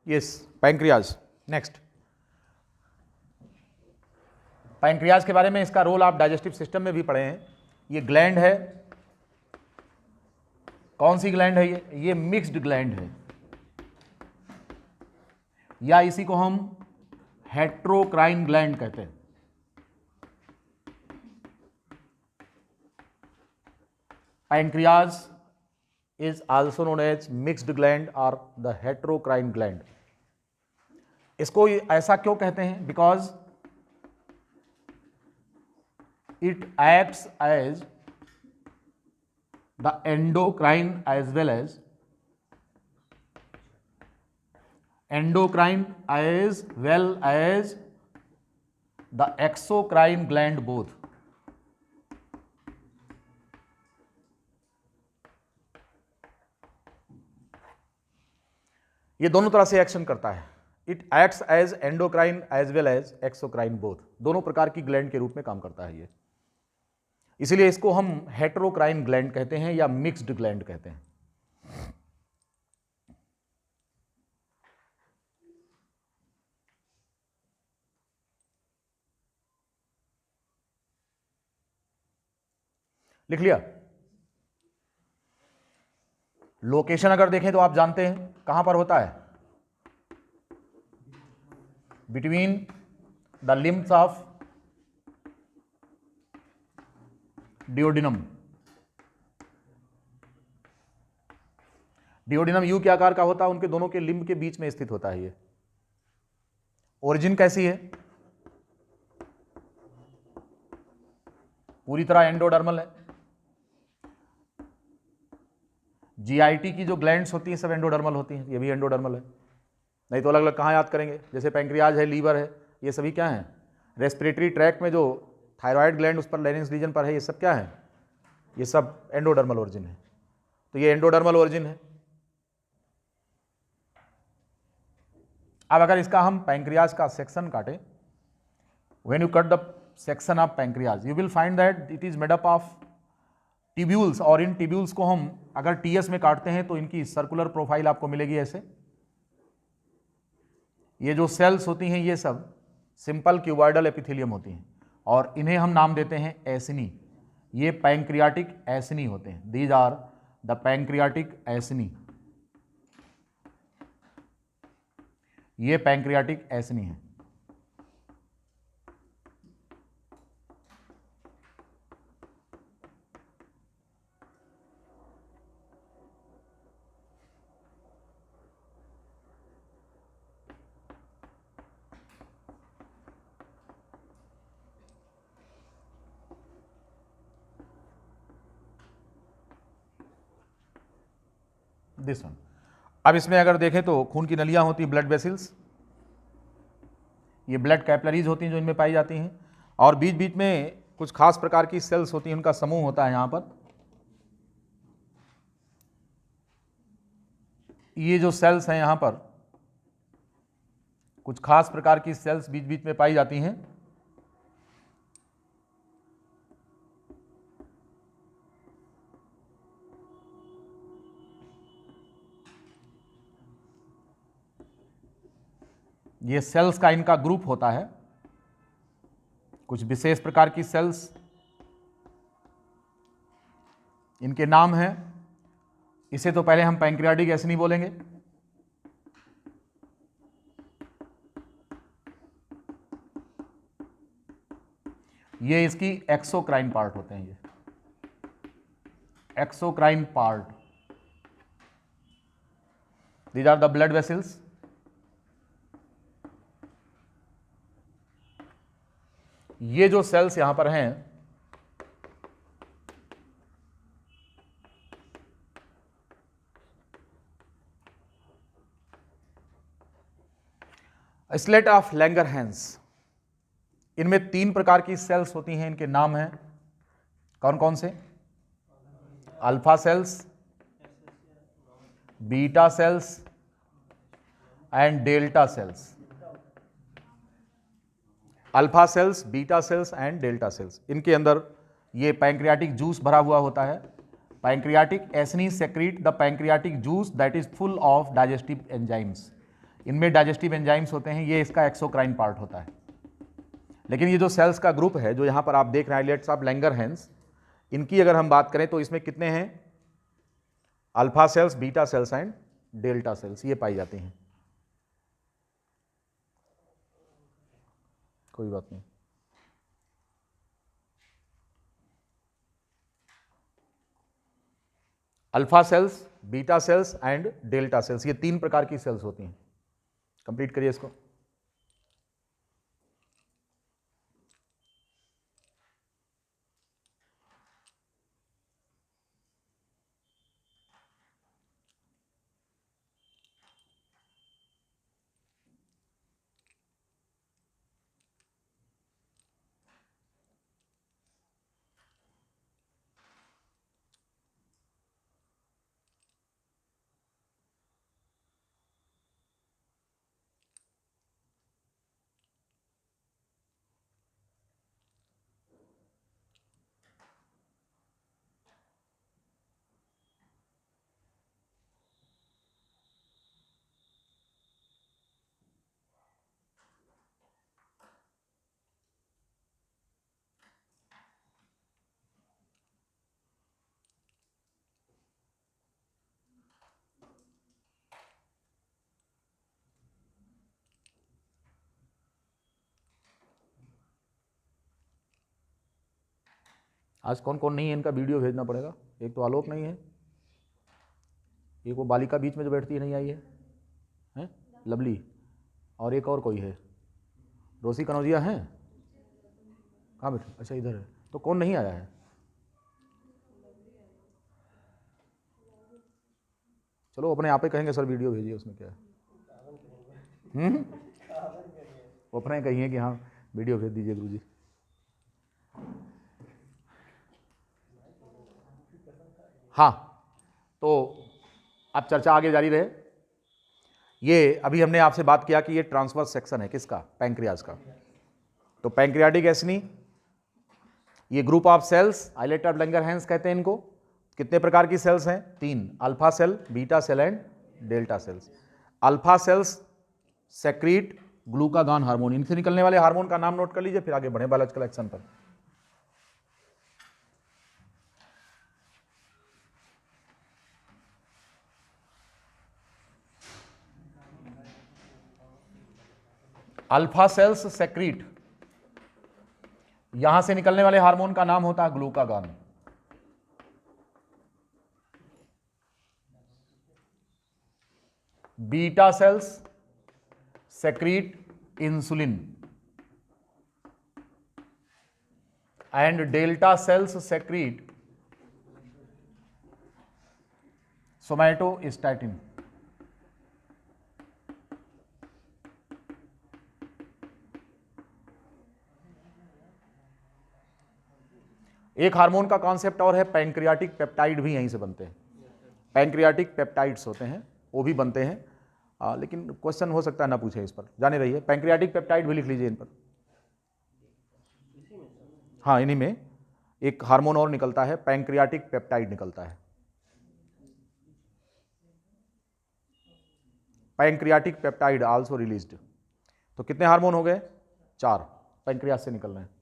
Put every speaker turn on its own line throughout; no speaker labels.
Yes, pancreas. Next, pancreas के बारे में, इसका रोल आप डाइजेस्टिव सिस्टम में भी पढ़े हैं। ये ग्लैंड है, कौन सी ग्लैंड है ये मिक्स्ड ग्लैंड है, या इसी को हम हेट्रोक्राइन ग्लैंड कहते हैं। Pancreas is also known as mixed gland or the heterocrine gland. इसको ऐसा क्यों कहते हैं? Because it acts as the endocrine as well as the exocrine gland both. ये दोनों तरह से एक्शन करता है। It acts as endocrine as well as exocrine both, दोनों प्रकार की ग्लैंड के रूप में काम करता है ये, इसीलिए इसको हम हेटेरोक्राइन ग्लैंड कहते हैं या मिक्स्ड ग्लैंड कहते हैं। लिख लिया? लोकेशन अगर देखें तो आप जानते हैं कहां पर होता है, between the limbs of duodenum. Duodenum you के आकार का होता है, उनके दोनों के लिम्ब के बीच में स्थित होता है ये। ओरिजिन कैसी है? पूरी तरह एंडोडर्मल है। जीआईटी की जो ग्लैंड्स होती हैं सब एंडोडर्मल होती हैं, ये भी एंडोडर्मल है, नहीं तो अलग अलग कहाँ याद करेंगे? जैसे पैंक्रियाज है, लीवर है, ये सभी क्या हैं? रेस्पिरेटरी ट्रैक्ट में जो थायराइड ग्लैंड उस पर लेरिंक्स रीजन पर है, ये सब क्या है? ये सब एंडोडर्मल ओरिजिन है। तो ये एंडोडर्मल ओरिजिन है। अब अगर इसका हम पैंक्रियाज का सेक्शन काटें, when you cut the section of pancreas you will find that it is made up of tubules, और इन ट्यूब्यूल्स को हम अगर टीएस में काटते हैं तो इनकी सर्कुलर प्रोफाइल आपको मिलेगी ऐसे। ये जो सेल्स होती हैं ये सब सिंपल क्यूबॉइडल एपिथेलियम होती हैं, और इन्हें हम नाम देते हैं एसिनी। ये पैंक्रियाटिक एसिनी होते हैं। These are the pancreatic acini. ये पैंक्रियाटिक एसिनी है। This one. अब इसमें अगर देखें तो खून की नलियां होती हैं, ब्लड वेसल्स, ये ब्लड कैपिलरीज होती हैं जो इनमें पाई जाती हैं, और बीच बीच में कुछ खास प्रकार की सेल्स होती हैं, उनका समूह होता है यहाँ पर। ये जो सेल्स हैं यहाँ पर, कुछ खास प्रकार की सेल्स बीच बीच में पाई जाती हैं। ये सेल्स का इनका ग्रुप होता है, कुछ विशेष प्रकार की सेल्स, इनके नाम हैं। इसे तो पहले हम पैंक्रियाटिक एसिनी बोलेंगे। ये इसकी एक्सोक्राइन पार्ट होते हैं, ये exocrine part. These are the blood vessels. ये जो सेल्स यहां पर हैं, स्लेट ऑफ लैंगरहैंस, इनमें 3 प्रकार की सेल्स होती हैं, इनके नाम हैं कौन कौन से? Alpha cells, beta cells and delta cells. Alpha sales, beta cells and delta sales, इनके अंदर ये पैंक्रियाटिक जूस भरा हुआ होता है। Pancreatic acini secrete the pancreatic juice that is full of digestive enzymes. इनमें डाइजेस्टिव एंजाइम्स होते हैं, ये इसका एक्सोक्राइन पार्ट होता है। लेकिन ये जो सेल्स का ग्रुप है जो यहाँ पर आप देख रहे हैं आइलेट्स ऑफ लैंगरहैंस, इनकी अगर हम बात करें तो इसमें कितने हैं, alpha cells, beta cells and delta sales ये पाई जाती हैं। कोई बात नहीं। Alpha cells, beta cells and delta sales, ये 3 प्रकार की सेल्स होती हैं। कंप्लीट करिए इसको। आज कौन कौन नहीं है इनका वीडियो भेजना पड़ेगा। एक तो आलोक नहीं है, एक वो बालिका बीच में जो बैठती है नहीं आई है, हैं लवली, और एक और कोई है, रोसी कनौजिया है, कहाँ बैठे, अच्छा इधर है। तो कौन नहीं आया है? चलो अपने आप ही कहेंगे सर वीडियो भेजिए, उसमें क्या है। वो अपने कहिए कि हाँ वीडियो भेज दीजिए गुरुजी। हाँ, तो अब चर्चा आगे जारी रहे। ये अभी हमने आपसे बात किया कि ये ट्रांसवर्स सेक्शन है किसका, पैंक्रियाज का। तो पैंक्रियाटिक एसिनी, ये group of cells, islet of Langerhans कहते हैं इनको। कितने प्रकार की सेल्स हैं? 3, alpha cell, beta cell and delta cells. Alpha cells secrete glucagon hormone, इनसे निकलने वाले हार्मोन का नाम नोट कर लीजिए, फिर आगे बढ़े बायोलॉजिकल एक्शन पर। अल्फा सेल्स सेक्रीट, यहां से निकलने वाले हार्मोन का नाम होता है glucagon. Beta cells secrete insulin and delta sales secrete somatostatin. एक हार्मोन का कॉन्सेप्ट और है, पैंक्रियाटिक पेप्टाइड भी यहीं से बनते हैं। पैंक्रियाटिक पेप्टाइड्स होते हैं, वो भी बनते हैं, लेकिन क्वेश्चन हो सकता है ना पूछे इस पर, जाने रहिए। पैंक्रियाटिक पेप्टाइड भी लिख लीजिए इन पर। हाँ, इन्हीं में एक हार्मोन और निकलता है, पैंक्रियाटिक पेप्टाइड निकलता है। Pancreatic peptide also released. तो कितने हार्मोन हो गए? 4 पैंक्रियाज से निकल रहे हैं।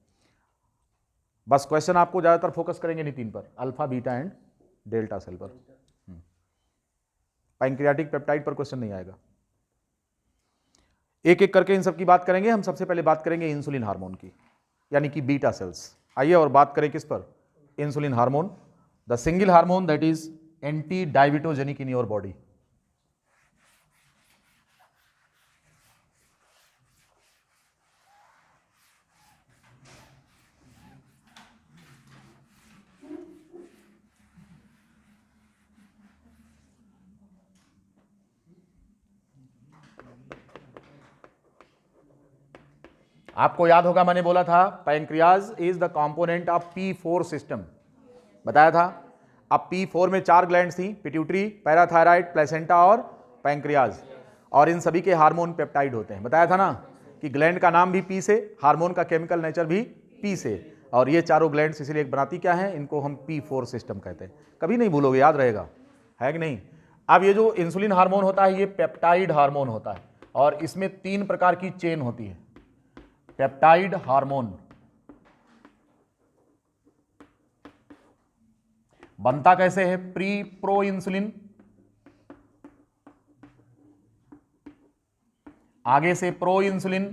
बस क्वेश्चन आपको ज्यादातर फोकस करेंगे नहीं 3 पर, alpha, beta and delta cell पर। पैंक्रियाटिक पेप्टाइड पर क्वेश्चन नहीं आएगा। एक एक करके इन सब की बात करेंगे। हम सबसे पहले बात करेंगे इंसुलिन हार्मोन की, यानी कि बीटा सेल्स। आइए और बात करें किस पर? Insulin hormone, the single hormone that is anti diabetogenic in your body. आपको याद होगा मैंने बोला था pancreas is the component of P4 system, बताया था। अब P4 में 4 ग्लैंड्स थी, पिट्यूटरी, पैराथायराइड, प्लेसेंटा और पैंक्रियाज, और इन सभी के हार्मोन पेप्टाइड होते हैं। बताया था ना कि ग्लैंड का नाम भी P से, हार्मोन का केमिकल नेचर भी P से, और ये चारों ग्लैंड्स इसलिए एक बनाती क्या है, इनको हम P4 सिस्टम कहते हैं। कभी नहीं भूलोगे, याद रहेगा, है कि नहीं। अब ये जो इंसुलिन हार्मोन होता है ये पेप्टाइड हार्मोन होता है। और इसमें 3 प्रकार की चेन होती है। पेप्टाइड हार्मोन बनता कैसे है? प्रो इंसुलिन, आगे से proinsulin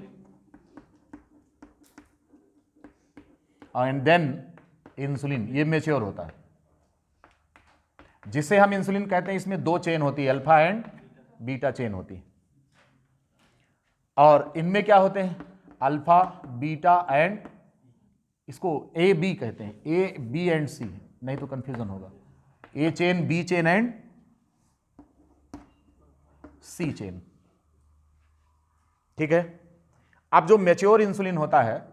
and then insulin, ये मैच्योर होता है, जिसे हम इंसुलिन कहते हैं। इसमें 2 चेन होती है, अल्फा एंड बीटा चेन होती है। और इनमें क्या होते हैं? अल्फा, बीटा एंड, इसको ए बी कहते हैं, ए बी एंड सी, नहीं तो कंफ्यूजन होगा। A chain, B chain and C chain, ठीक है। अब जो मैच्योर इंसुलिन होता है,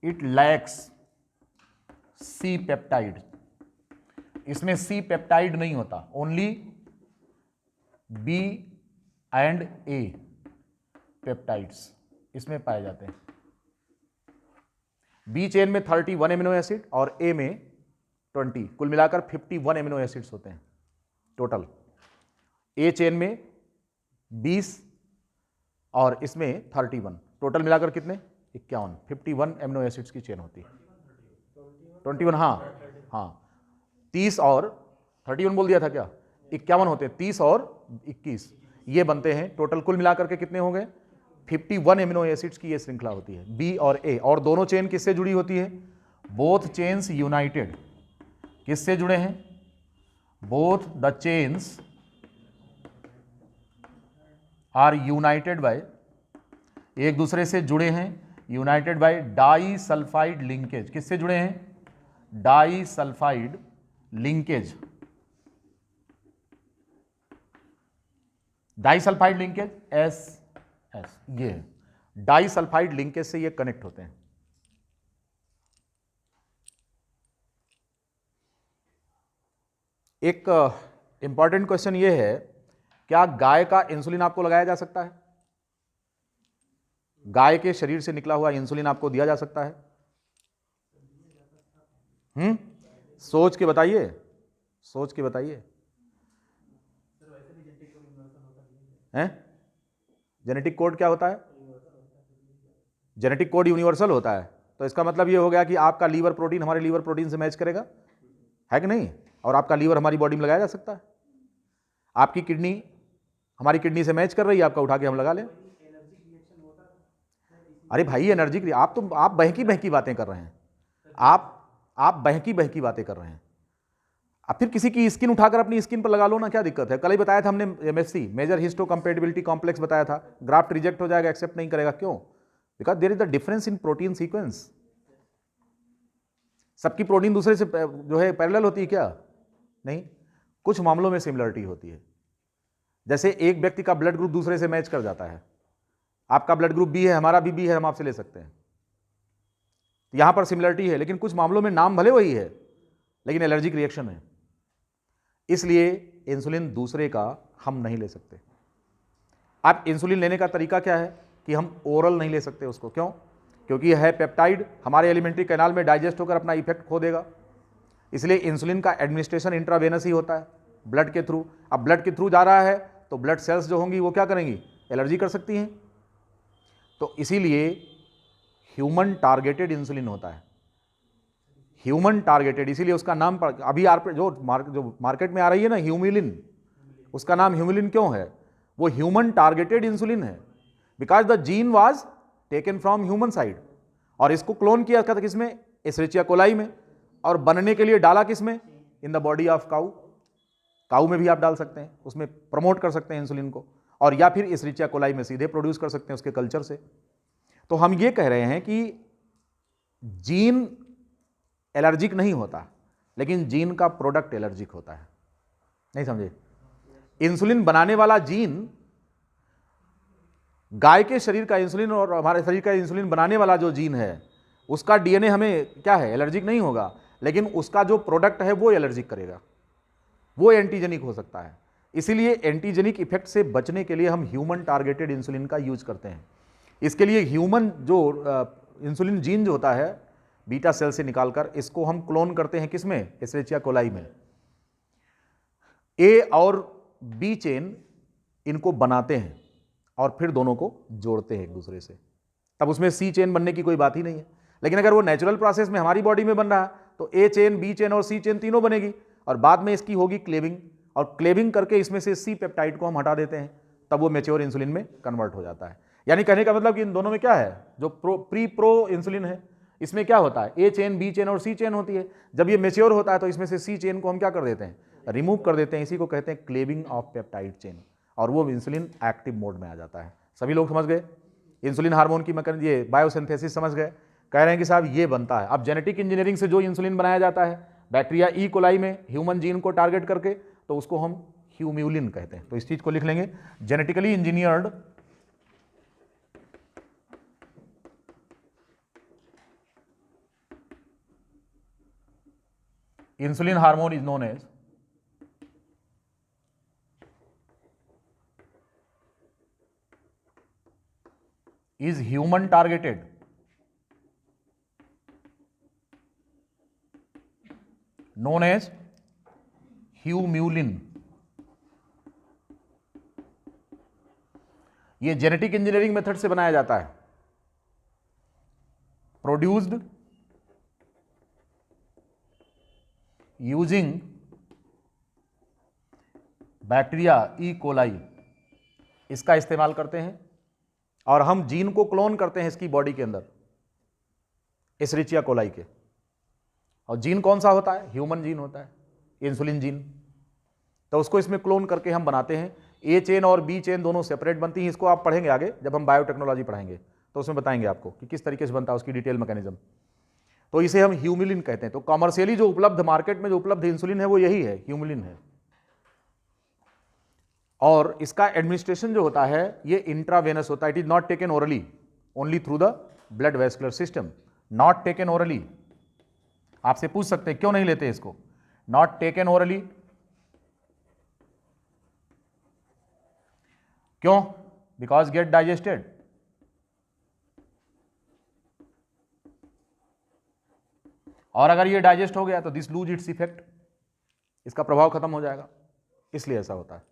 इट लैक्स सी पेप्टाइड, इसमें सी पेप्टाइड नहीं होता, only B and A peptides इसमें पाए जाते हैं। बी चेन में 31 एमिनो एसिड और ए में 20, कुल मिलाकर 51 एमिनो एसिड्स होते हैं टोटल। ए चेन में 20 और इसमें 31, टोटल मिलाकर कितने? 51, 51 एमिनो एसिड्स की चेन होती है। 21, हाँ 30 और 31 बोल दिया था क्या? 51 होते हैं, 30 और 21 ये बनते हैं। टोटल कुल मिलाकर के कितने हो गए? 51 एमिनो एसिड्स की ये श्रृंखला होती है, बी और ए। और दोनों चेन किससे जुड़ी होती है? Both chains united. किससे जुड़े हैं? Both the chains are united by, एक दूसरे से जुड़े हैं, united by disulphide linkage. किससे जुड़े हैं? Disulphide linkage. Disulphide linkage S S, ये डाई सल्फाइड लिंकेज से ये कनेक्ट होते हैं। एक इंपॉर्टेंट क्वेश्चन ये है, क्या गाय का इंसुलिन आपको लगाया जा सकता है? गाय के शरीर से निकला हुआ इंसुलिन आपको दिया जा सकता है? सोच के बताइए, सोच के बताइए। हैं? जेनेटिक कोड क्या होता है? जेनेटिक कोड यूनिवर्सल होता है, तो इसका मतलब ये हो गया कि आपका लीवर प्रोटीन हमारे लीवर प्रोटीन से मैच करेगा, है कि नहीं? और आपका लीवर हमारी बॉडी में लगाया जा सकता है। आपकी किडनी हमारी किडनी से मैच कर रही है, आपका उठा के हम लगा लें। अरे भाई एनर्जी, आप बहकी बहकी बातें कर रहे हैं, आप बहकी बहकी बातें कर रहे हैं। अब फिर किसी की स्किन उठाकर अपनी स्किन पर लगा लो ना, क्या दिक्कत है? कल ही बताया था हमने, MSC major histocompatibility complex बताया था। ग्राफ्ट रिजेक्ट हो जाएगा, एक्सेप्ट नहीं करेगा, क्यों? Because there is the difference in protein sequence. सबकी प्रोटीन दूसरे से जो है पैरेलल होती है क्या? नहीं, कुछ मामलों में सिमिलरिटी होती है। जैसे एक व्यक्ति का ब्लड ग्रुप दूसरे से मैच कर जाता है, आपका ब्लड ग्रुप बी है, हमारा भी बी है, हम आपसे ले सकते हैं, यहां पर सिमिलरिटी है। लेकिन कुछ मामलों में नाम भले वही है, लेकिन एलर्जिक रिएक्शन है, इसलिए इंसुलिन दूसरे का हम नहीं ले सकते। अब इंसुलिन लेने का तरीका क्या है कि हम ओरल नहीं ले सकते उसको। क्यों? क्योंकि यह है पेप्टाइड, हमारे एलिमेंट्री कैनाल में डाइजेस्ट होकर अपना इफेक्ट खो देगा। इसलिए इंसुलिन का एडमिनिस्ट्रेशन इंट्रावेनस ही होता है, ब्लड के थ्रू। अब ब्लड के थ्रू जा रहा है तो ब्लड सेल्स जो होंगी वो क्या करेंगी? एलर्जी कर सकती हैं। तो इसीलिए ह्यूमन टारगेटेड इंसुलिन होता है, ह्यूमन टारगेटेड, इसीलिए उसका नाम अभी जो मार्केट में आ रही है ना ह्यूमिलिन, उसका नाम ह्यूमिलिन क्यों है? वो ह्यूमन टारगेटेड इंसुलिन है, because the gene was taken from human side, और इसको क्लोन किया था किसमें? एस्चेरिचिया कोलाई में, और बनने के लिए डाला किसमें? इन द बॉडी ऑफ काऊ। काऊ में भी आप डाल सकते हैं, उसमें प्रमोट कर सकते हैं इंसुलिन को, और या फिर एस्चेरिचिया कोलाई में सीधे प्रोड्यूस कर सकते हैं उसके कल्चर से। तो हम ये कह रहे हैं कि जीन एलर्जिक नहीं होता, लेकिन जीन का प्रोडक्ट एलर्जिक होता है। नहीं समझे? इंसुलिन बनाने वाला जीन, गाय के शरीर का इंसुलिन और हमारे शरीर का इंसुलिन बनाने वाला जो जीन है, उसका डीएनए हमें क्या है? एलर्जिक नहीं होगा, लेकिन उसका जो प्रोडक्ट है वो एलर्जिक करेगा, वो एंटीजेनिक हो सकता है। इसीलिए एंटीजेनिक इफेक्ट से बचने के लिए हम ह्यूमन टारगेटेड इंसुलिन का यूज करते हैं। इसके लिए ह्यूमन जो इंसुलिन जीन जो होता है, बीटा सेल से निकालकर इसको हम क्लोन करते हैं किसमें, एस्चेरिचिया कोलाई में। ए और बी चेन इनको बनाते हैं और फिर दोनों को जोड़ते हैं एक दूसरे से, तब उसमें सी चेन बनने की कोई बात ही नहीं है। लेकिन अगर वो नेचुरल प्रोसेस में हमारी बॉडी में बन रहा है तो ए चेन, बी चेन और सी चेन तीनों बनेगी और बाद में इसकी होगी क्लेविंग, और क्लेविंग करके इसमें से सी पेप्टाइड को हम हटा देते हैं, तब वो मैच्योर इंसुलिन में कन्वर्ट हो जाता है। यानी कहने का मतलब कि इन दोनों में क्या है, जो प्रो इंसुलिन है इसमें क्या होता है, ए चेन, बी चेन और सी चेन होती है। जब ये मैच्योर होता है तो इसमें से सी चेन को हम क्या कर देते हैं, रिमूव कर देते हैं। इसी को कहते हैं क्लेविंग ऑफ पेप्टाइड चेन, और वो इंसुलिन एक्टिव मोड में आ जाता है। सभी लोग समझ गए इंसुलिन हार्मोन की मैकेनिज्म, ये बायोसिंथेसिस समझ गए। कह रहे हैं कि साहब ये बनता है। अब जेनेटिक इंजीनियरिंग से जो इंसुलिन बनाया जाता है बैक्टीरिया ई कोलाई में ह्यूमन जीन को टारगेट करके, तो उसको हम ह्यूम्यूलिन कहते हैं। तो इस चीज को लिख लेंगे, genetically engineered insulin hormone is known as is human targeted known as ह्यूम्यूलिन। ये जेनेटिक इंजीनियरिंग मेथड से बनाया जाता है, produced using bacteria E coli. इसका इस्तेमाल करते हैं और हम जीन को क्लोन करते हैं इसकी बॉडी के अंदर, एस्चेरिचिया कोलाई के। और जीन कौन सा होता है, ह्यूमन जीन होता है, इंसुलिन जीन। तो उसको इसमें क्लोन करके हम बनाते हैं। ए चेन और बी चेन दोनों सेपरेट बनती हैं। इसको आप पढ़ेंगे आगे जब हम बायोटेक्नोलॉजी पढ़ाएंगे, तो उसमें बताएंगे आपको कि किस तरीके से बनता है, उसकी डिटेल मैकेनिज्म। तो इसे हम ह्यूम्यूलिन कहते हैं। तो कमर्शियली जो उपलब्ध, मार्केट में जो उपलब्ध इंसुलिन है वो यही है, ह्यूम्यूलिन है। और इसका एडमिनिस्ट्रेशन जो होता है ये इंट्रावेनस होता है। It is not taken orally, only through the blood vascular system, not taken orally. आपसे पूछ सकते हैं क्यों नहीं लेते इसको, नॉट टेकन ओरली क्यों, बिकॉज गेट डाइजेस्टेड। और अगर ये डाइजेस्ट हो गया तो दिस लूज इट्स इफेक्ट, इसका प्रभाव खत्म हो जाएगा, इसलिए ऐसा होता है।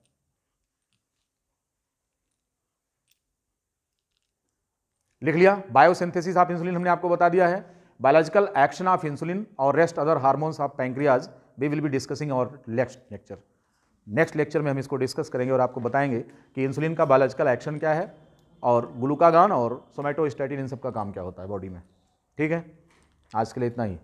लिख लिया, बायोसिंथेसिस ऑफ इंसुलिन हमने आपको बता दिया है। बायोलॉजिकल एक्शन ऑफ इंसुलिन और rest other hormones of pancreas we will be discussing और नेक्स्ट लेक्चर में हम इसको डिस्कस करेंगे और आपको बताएंगे कि इंसुलिन का बायोलॉजिकल एक्शन क्या है और ग्लूकागान और सोमैटोस्टैटिन इन सब का काम क्या होता है बॉडी में। ठीक है, आज के लिए इतना ही।